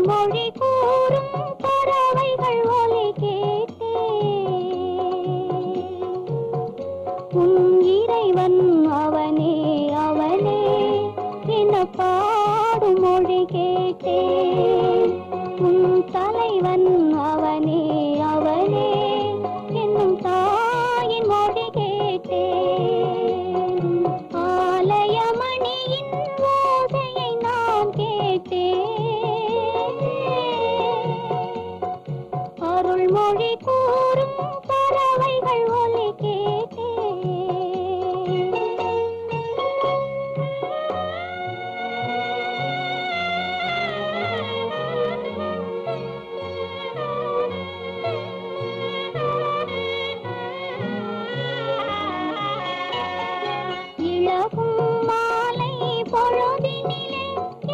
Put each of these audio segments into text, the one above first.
அருள்மொழி கூறும் பறவைகள் ஒலி கேட்டே உன் இறைவன் அவனே அவனே என பாடும் மொழி கேட்டே உன் தலைவன் அவனே அவனே என்னும் தாயின் மொழி கேட்டே ஆலயமணியின் ஓசையை நான் கேட்டே அருள்மொழி கூறும் பறவைகள் ஒலி கேட்டே இளகும் மாலை பொழுதினிலே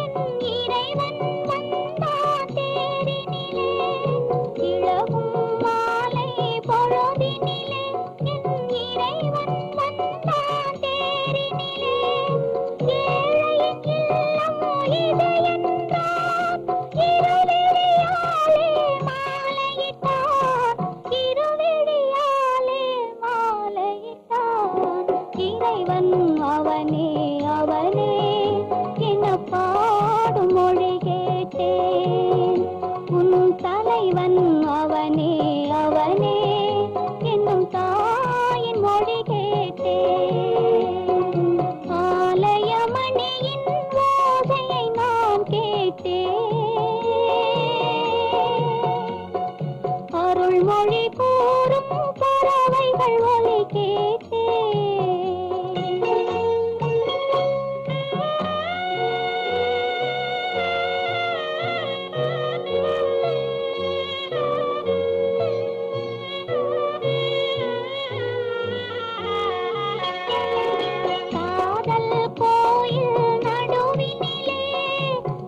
என் இறைவன் வந்தான் தேரினிலே இளகும் மாலை பொழுதினிலே என் இறைவன் வந்தான் தேரினிலே ஏழையின் இல்லம் இது என்றான் இருவிழியாலே மாலையிட்டான் இருவிழியாலே மாலையிட்டான் இறைவன் அவனே அவனே என பாடும் மொழி கேட்டேன் உன் தலைவன் அவனே அவனே என்னும் தாயின் மொழி கேட்டேன் ஆலயமணியின் ஓசையை நான் கேட்டேன் அருள்மொழி கூறும் பறவைகள் ஒலி கேட்டேன் காதல் கோயில் நடுவினிலே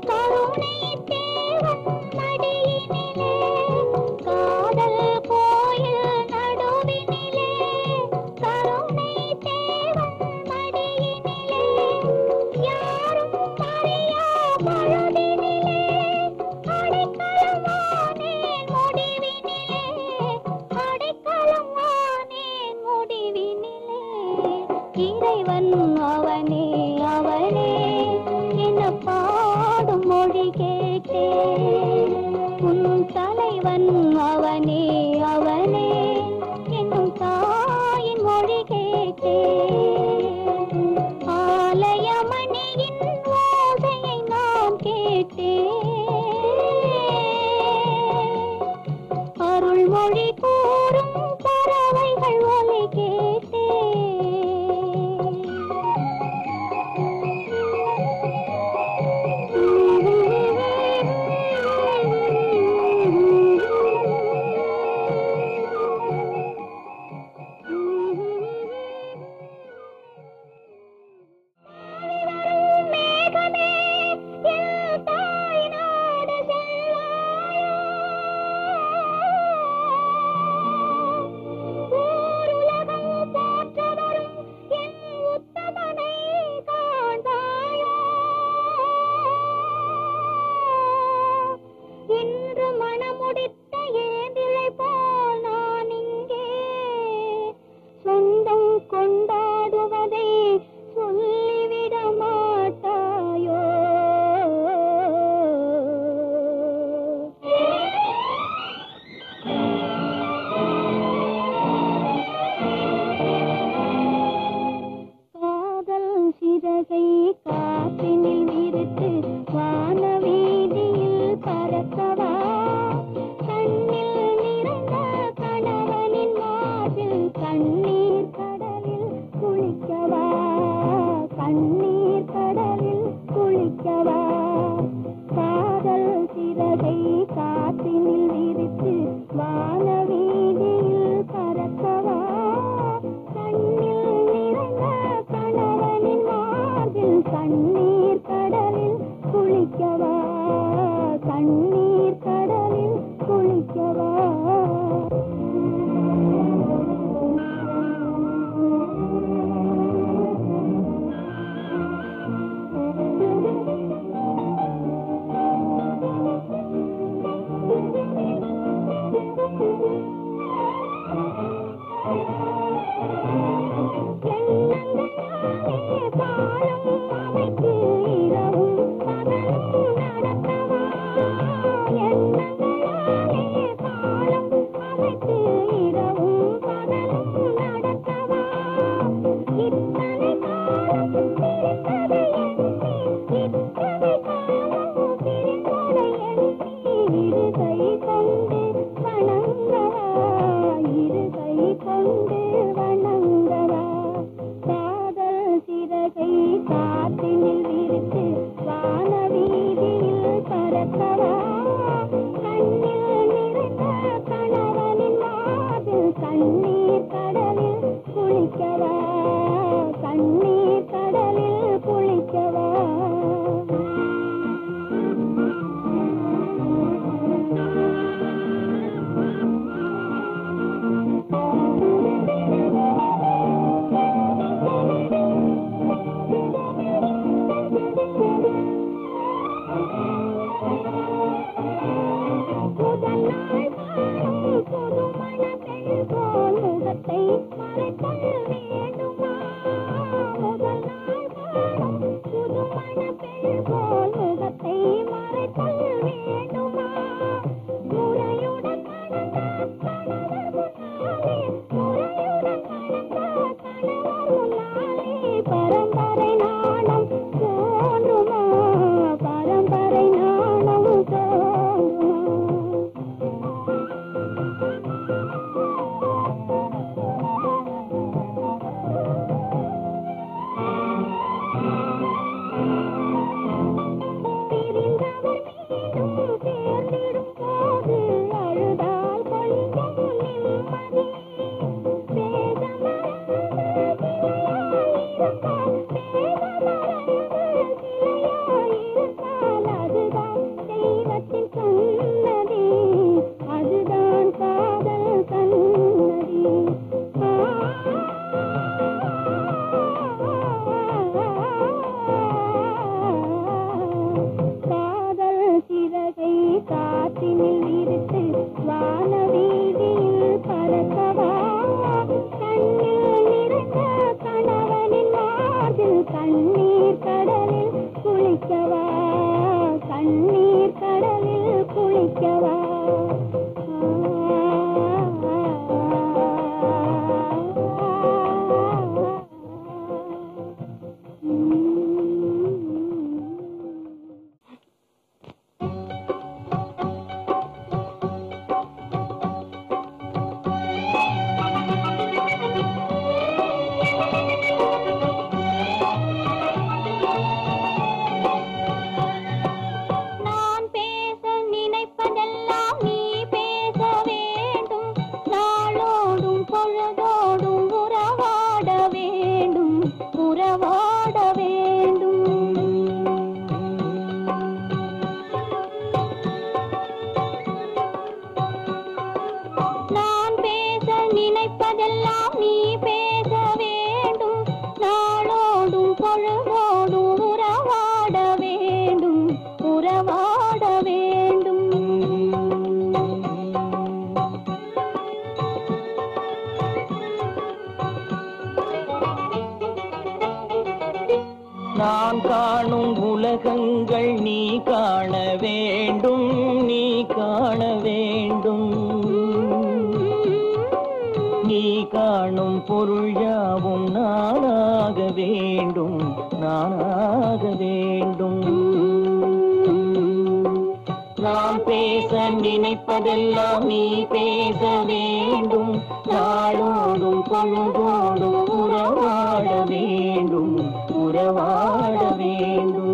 கருணை தேவன் மடியினிலே காதல் கோயில் நடுவினிலே கருணை தேவன் மடியினிலே யாரும் அறியா பழுதினிலே அடைக்கலமானேன் முடிவினிலே அடைக்கலமானேன் முடிவினிலே இறைவன் அவனே அவனே என பாடும் மொழி கேட்டேன் உன் தலைவன் அவனே அவனே என்னும் தாயின் மொழி கேட்டேன் ஆலயமணியின் ஓசையை நான் கேட்டேன் அருள்மொழி கூறும் பறவைகள் ஒலி கேட்டேன் நான் காணும் உலகங்கள் நீ காண வேண்டும், நீ காண வேண்டும். நீ காணும் பொருள் யாவும் நானாக வேண்டும், நானாக வேண்டும். நான் பேச நினைப்பதெல்லாம் நீ பேச வேண்டும். நாளோடும் பொழுதோடும் உறவாட வேண்டும், உறவாட வேண்டும்.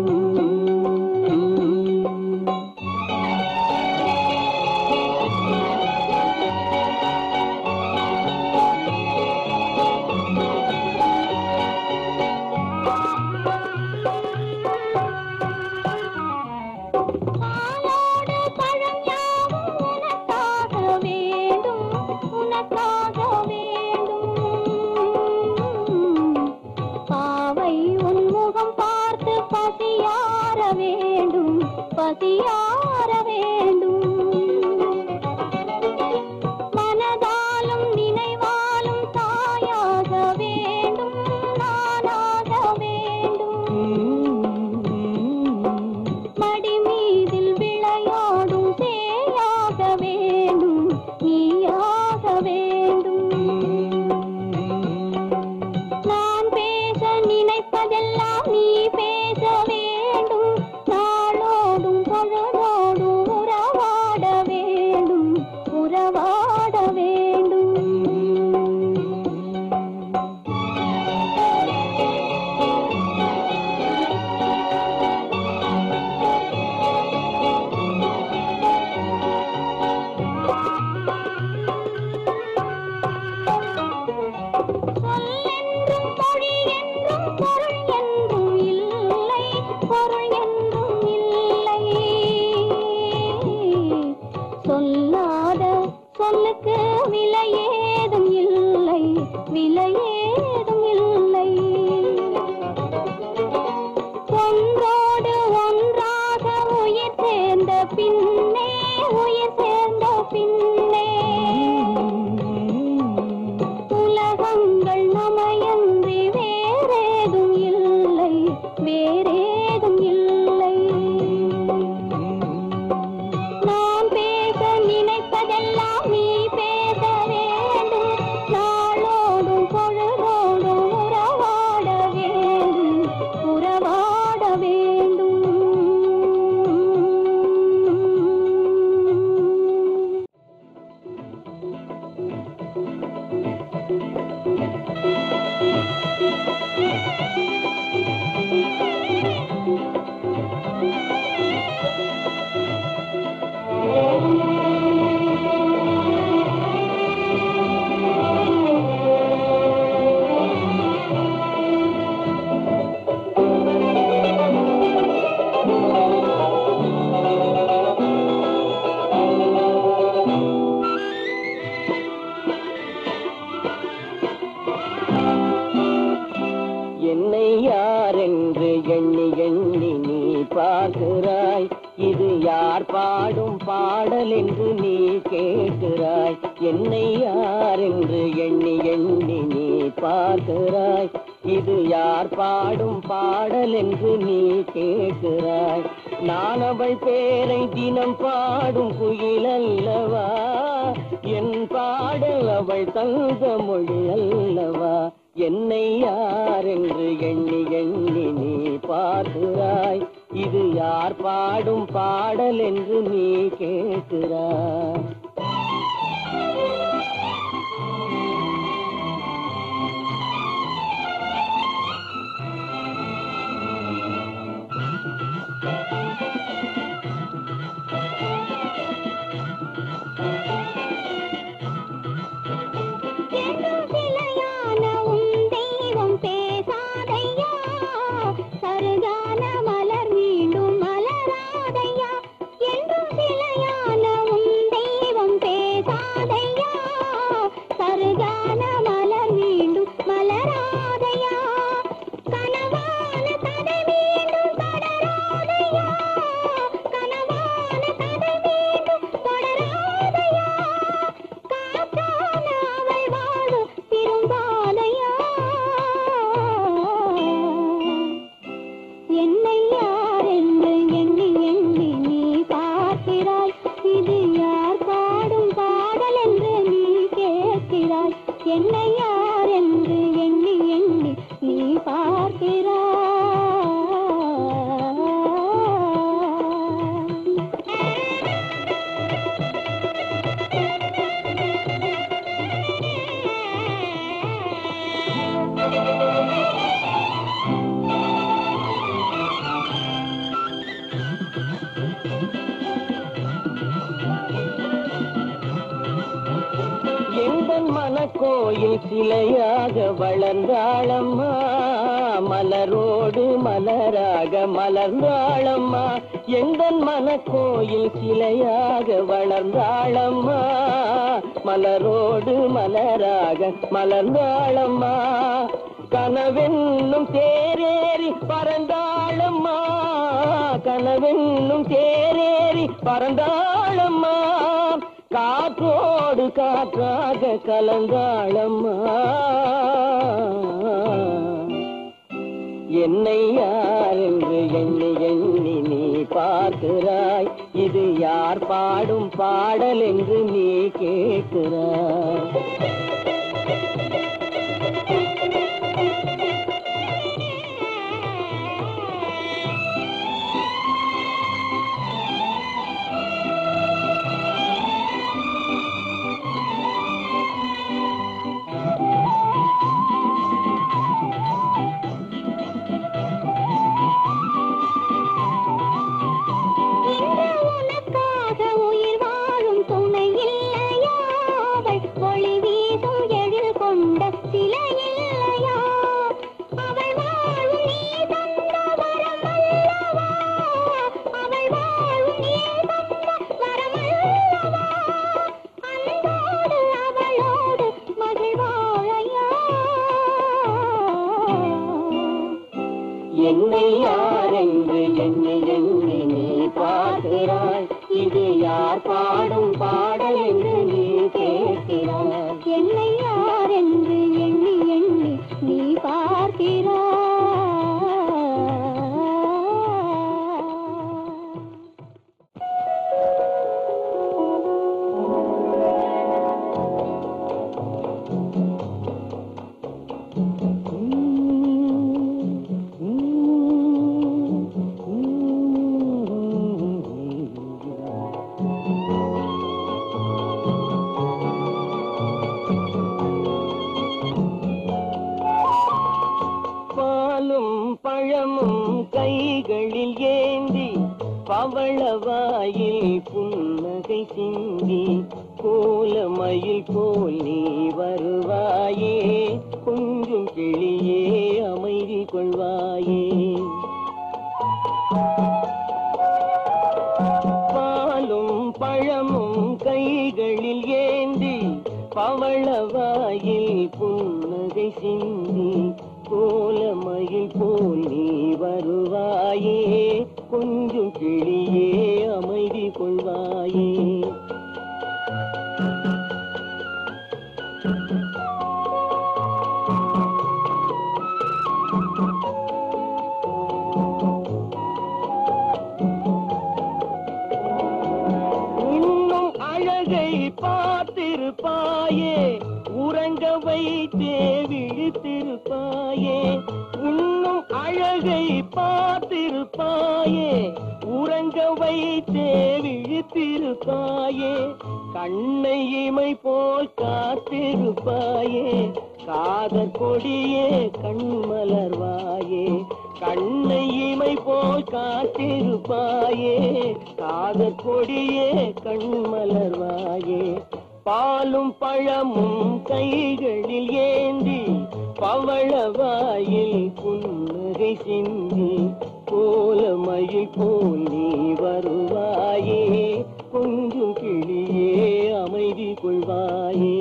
பசியார வேண்டும். மனதாலும் நினைவாலும் தாயாக வேண்டும், நானாக வேண்டும். மடி மீதில் விளையாடும் சேயாக வேண்டும், நீயாக வேண்டும். நான் பேச நினைப்பதெல்லாம் நீ பேச வேண்டும். பொழுதோடும் உறவாட வேண்டும், உறவாட வேண்டும். சொல்லென்றும் மொழி என்றும் பொருள் என்றும் இல்லை, பொருள் என்றும் இல்லை. சொல்லாத சொல்லுக்கு விலையேதும் இல்லை, விலையேதும் இல்லை. ஒன்றோடு ஒன்றாக உயிர் சேர்ந்த பின்னே, உயிர் சேர்ந்த பின்னே உலகங்கள் நமையன்றி வேறேதும் இல்லை, வேறேதும் இல்லை. நான் பேச நினைப்பதெல்லாம் நீ பேச வேண்டும். நாளோடும் பொழுதோ யார் பாடும் பாடல் என்று நீ கேட்கிறாய், என்னை யார் என்று எண்ணி எண்ணி நீ பார்க்கிறாய். இது யார் பாடும் பாடல் என்று நீ கேட்கிறாய். நான் அவள் பேரை தினம் பாடும் குயில் அல்லவா, என் பாடல் அவள் தந்த மொழி அல்லவா. என்னை யார் என்று எண்ணி எண்ணி நீ பார்க்கிறாய். இது யார் பாடும் பாடல் என்று நீ கேட்கிறாய். என்னை யார் என்று எண்ணி எண்ணி நீ பார்க்கிறாய். எங்கள் மனக்கோயில் சிலையாக வளர்ந்தாளம்மா, மலரோடு மலராக மலர்ந்தாளம்மா. எங்கள் மனக்கோயில் சிலையாக வளர்ந்தாளம்மா, மலரோடு மலராக மலர்ந்தாளம்மா. கனவென்னும் தேரேறி பறந்தாளம்மா, கனவென்னும் தேரேறி பறந்தாளம்மா. காற்றோடு காற்றாக கலந்தாளம்மா. என்னை யார் என்று எண்ணி எண்ணி நீ பார்க்கிறாய். இது யார் பாடும் பாடல் என்று நீ கேட்கிறாய். என்னை யார் என்று எண்ணி எண்ணி நீ பார்க்கிறாய். இது யார் பாடும் பாடல் என்று நீ கேட்கிறாய். என்னை யார் என்று எண்ணி எண்ணி நீ பார்க்கிறாய். பழமும் கைகளில் ஏந்தி பவளவாயில் புன்னகை சிந்தி கோலமயில் போல் நீ வருவாயே. கொஞ்சம் கிளியே அமைதி கொள்வாயே. பாலும் பழமும் கைகளில் ஏந்தி பவளவாயில் புன்னகை சிந்தி கோலமயில் போல் நீ வருவாயே. கொஞ்சம் கிளியே அமைதி வருவாயே. இன்னும் அழகை பார்த்திருப்பாயே, உறங்க வைத்தே விழித்திருப்பாயே. இன்னும் அழகை பார்த்திருப்பாயே, உறங்க வைத்தே விழித்திருப்பாயே. கண்ணை இமை போல் காத்திருப்பாயே, காதற் கொடியே கண்மலர்வாயே. கண்ணை இமை போல் காத்திருப்பாயே, காதற் கொடியே கண்மலர்வாயே. பாலும் பழமும் கைகளில் ஏந்தி, பவளவாயில் புன்னகை சிந்தி, கோலமயில் போல் நீ வருவாயே. கொஞ்சம் கிளியே அமைதி கொள்வாயே.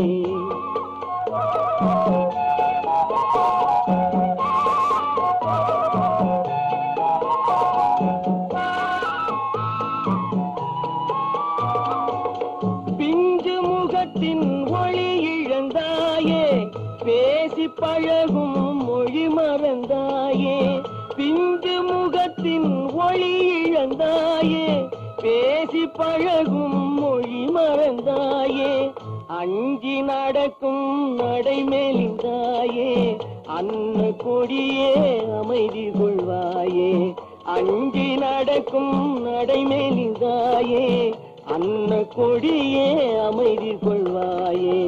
பிஞ்சு முகத்தின் ஒளி இழந்தாயே, பேசி பழகும் மொழி மறந்தாயே. பிஞ்சு முகத்தின் ஒளி இழந்தாயே, பேசி பழகும் மொழி மறந்தாயே. அஞ்சி நடக்கும் நடை மெலிந்தாயே, அன்ன கொடியே அமைதி கொள்வாயே. அஞ்சி நடக்கும் நடை மெலிந்தாயே, அன்ன கொடியே அமைதி கொள்வாயே.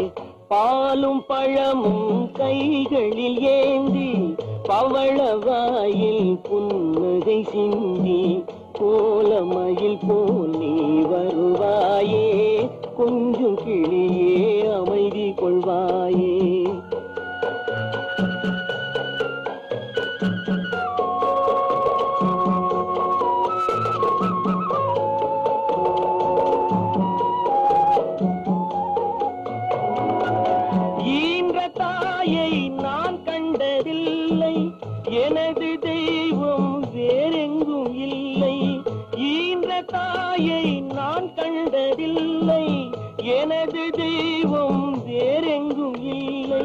பாலும் பழமும் கைகளில் ஏந்தி, பவளவாயில் புன்னகை சிந்தி, கோலமயில் போல் நீ வருவாயே. கொஞ்சம் கிளியே அமைதி கொள்வாயே. ஈன்ற தாயை நான் கண்டதில்லை, எனது தெய்வம் வேறெங்கும் இல்லை. ஈன்ற தாயை நான் கண்டதில்லை, எனது தெய்வம் வேறெங்கும் இல்லை.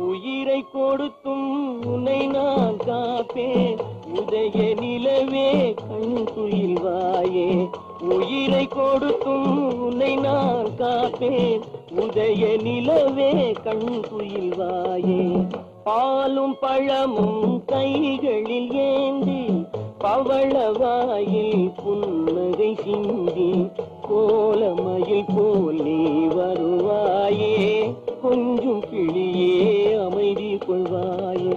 உயிரை கொடுத்தும் உன்னை நான் காப்பேன், உதய நிலவே கண் துயில்வாயே. உயிரை கொடுத்தும் உன்னை நான் காப்பேன், உதய நிலவே கண் துயில்வாயே. பாலும் பழமும் கைகளில் ஏந்தி, பவளவாயில் புன்னகை சிந்தி, கோலமயில் போல் நீ வருவாயே. கொஞ்சம் கிளியே அமைதி கொள்வாயே.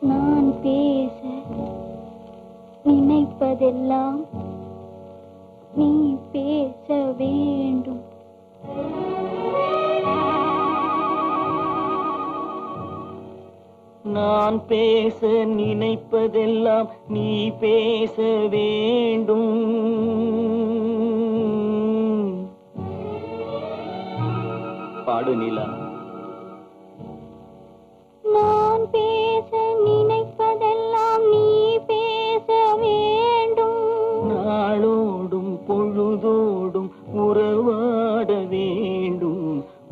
நான் பேச நினைப்பதெல்லாம் நீ பேச வேண்டும். நான் பேச நினைப்பதெல்லாம் நீ பேச வேண்டும். பாடு நிலா. நான் பேச நினைப்பதெல்லாம் நீ பேச வேண்டும். நாளோடும் பொழுதோடும் உறவாட வேண்டும்,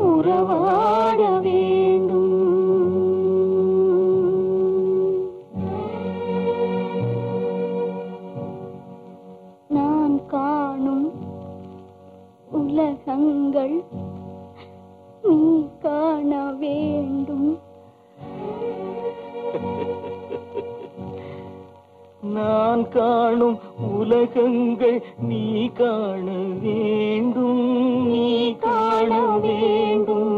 உறவாட வேண்டும். நான் காணும் உலகங்கள் நீ காண வேண்டும். நான் காணும் உலகங்கள் நீ காண வேண்டும், நீ காண வேண்டும்.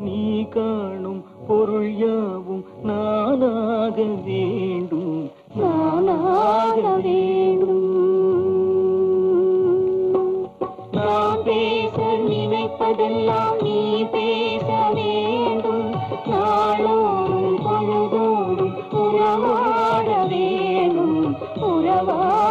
நீ காணும் பொருள் யாவும் நானாக வேண்டும், நானாக வேண்டும். நான் பேச நினைப்பதெல்லாம் நீ பேச வேண்டும். நாளோடும் பொழுதோடும் உறவாட வேணும், உறவாட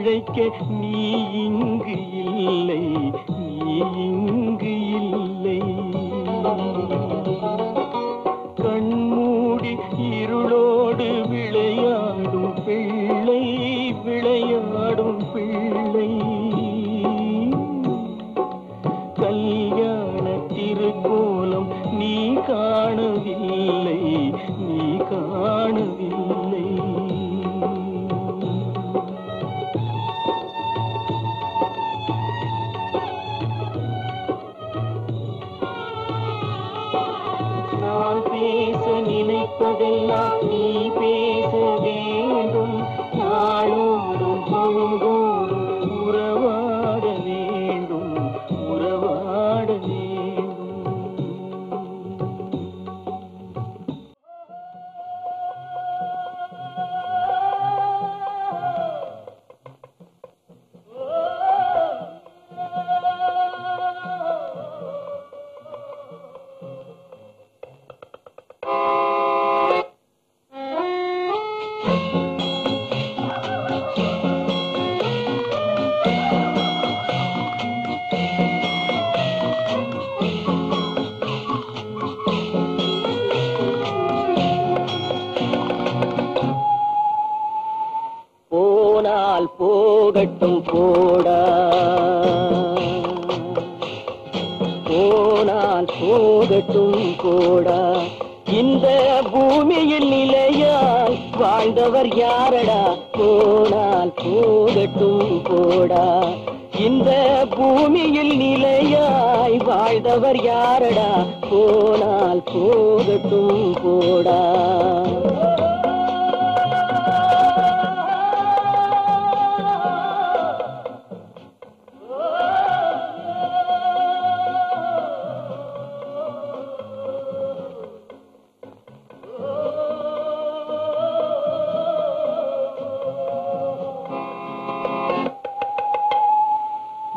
கிடைக்க நீ இங்கு இல்லை, நீ இங்கு இல்லை. கண்மூடி இருளோடு விளையாடும் பிள்ளை, விளையாடும் பிள்ளை. கல்யாண திருக்கோலம் நீ காணவில்லை, நீ காணவில்லை. நான் பேச நினைப்பதெல்லாம் நீ பேச வேண்டும். நாளோடும் பொழுதோடும் உறவாட வேண்டும், உறவாட வேண்டும். போனால் போகட்டும் போடா, போனால் போகட்டும் போடா. இந்த பூமியில் நிலையால் வாழ்ந்தவர் யாரடா? போனால் போகட்டும் போடா. இந்த பூமியில் நிலையாய் வாழ்ந்தவர் யாரடா? போனால் போகட்டும் போடா.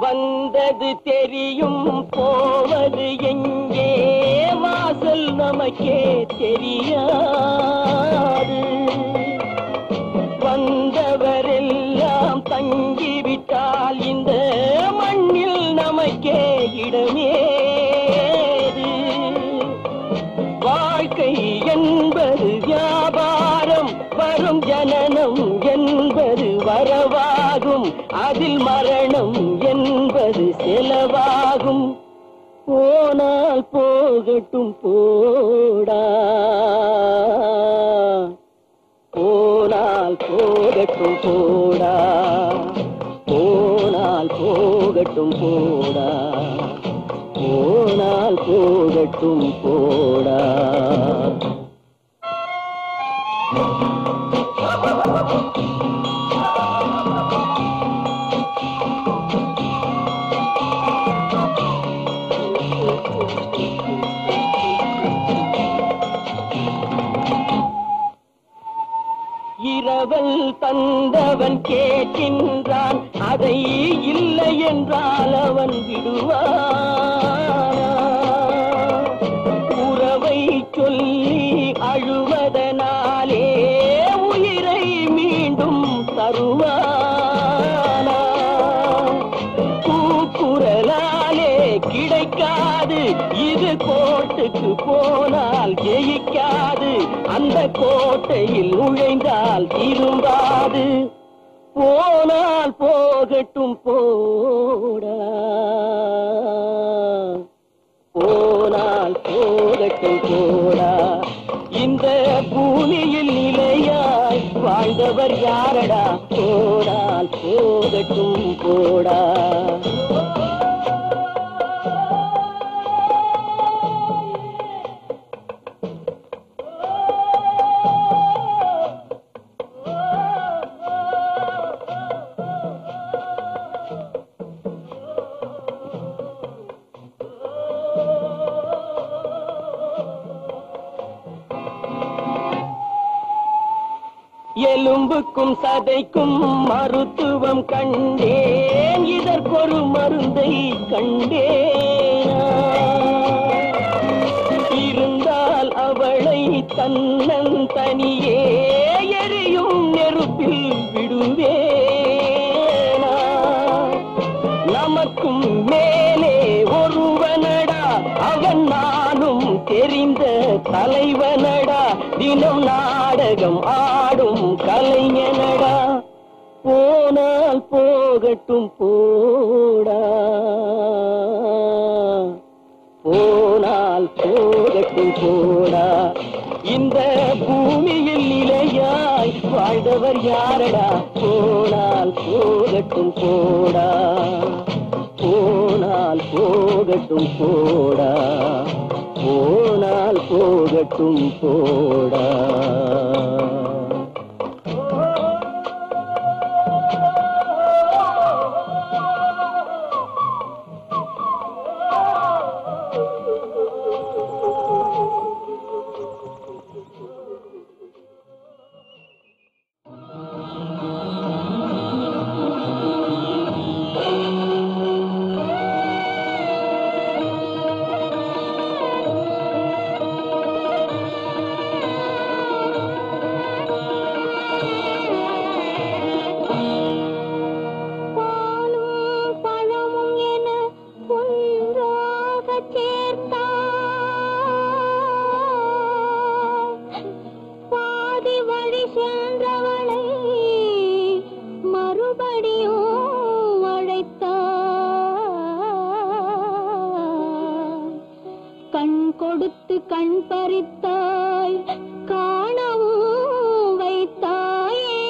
வந்தது தெரியும், போவது எங்கே? வாசல் நமக்கே தெரியாது. வந்தவரெல்லாம் தங்கிவிட்டால் இந்த மண்ணில் நமக்கே இடமேது. வாழ்க்கை என்பது வியாபாரம், வரும் ஜனனம் என்பது வரவாகும், அதில் மரணம் என்பது செலவாகும். போனால் போகட்டும் போடா, போனால் போகட்டும் போடா, போனால் போகட்டும் போடா, போனால் போகட்டும் போடா. இரவல் தந்தவன் கேட்கின்றான், அதை இல்லை என்றால் அவன் விடுவான். உறவை சொல்லி அழுவதனாலே உயிரை மீண்டும் தருவானா? கூக்குரலாலே கிடைக்காது, இது கோட்டுக்கு போனால் ஜெயிக்காது. அந்த கோட்டையில் நுழைந்தால் திரும்பாது. போனால் போகட்டும் போடா, போனால் போகட்டும் போடா. இந்த பூமியில் நிலையாய் வாழ்ந்தவர் யாரடா? போனால் போகட்டும் போடா. எலும்புக்கும் சதைக்கும் மருத்துவம் கண்டேன், இதற்கொரு மருந்தை கண்டேன். இருந்தால் அவளை தன்னந்தனியே எரியும் நெருப்பில் விடுவேன். தலைவனடா தினம் நாடகம் ஆடும் கலைஞனடா போனால் போகட்டும் போடா போனால் போகட்டும் போடா இந்த பூமியில் நிலையாய் வாழ்ந்தவர் யாரடா போனால் போகட்டும் போடா போனால் போகட்டும் போடா போனால் போகட்டும் போடா கண் பறித்தாய் காணவும் வைத்தாயே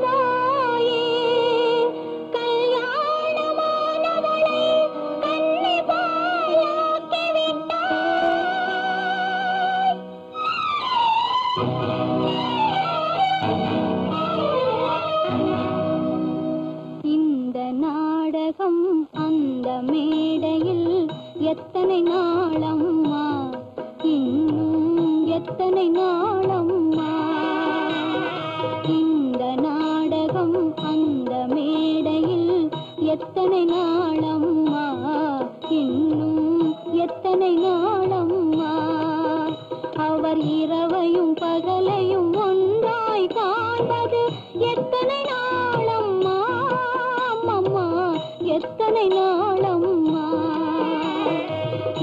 தாயே கல்யாணமானவளை கண்ணி பாலாக்கி விட்டாய். இந்த நாடகம் அந்த மேடையில் எத்தனை நாளம்மா இன்னும் எத்தனை நாளம்மா. இந்த நாடகம் அந்த மேடையில் எத்தனை நாளம்மா இன்னும் எத்தனை நாளம்மா. அவர் இரவையும் பகலையும் ஒன்றாய் காண்பது எத்தனை நாளம்மா அம்மா எத்தனை நாளம்மா.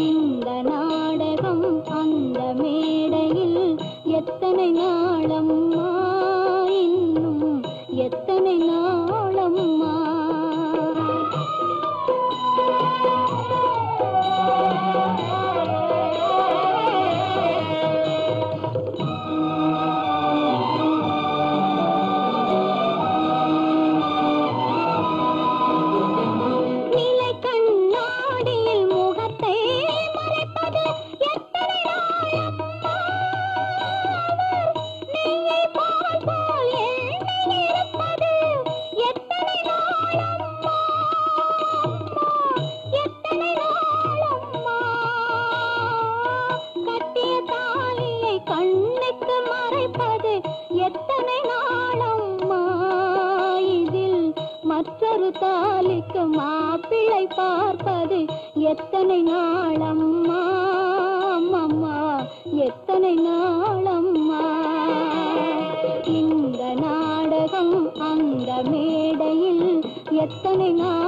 இந்த நாடகம் அந்த மேடையில் எத்தனை நாளம்மா இன்னும் எத்தனை நாளம்மா. மற்றொரு தாலிக்கு மாப்பிள்ளை பார்ப்பது எத்தனை நாளம்மா அம்மா எத்தனை நாளம்மா. இந்த நாடகம் அந்த மேடையில் எத்தனை நாள்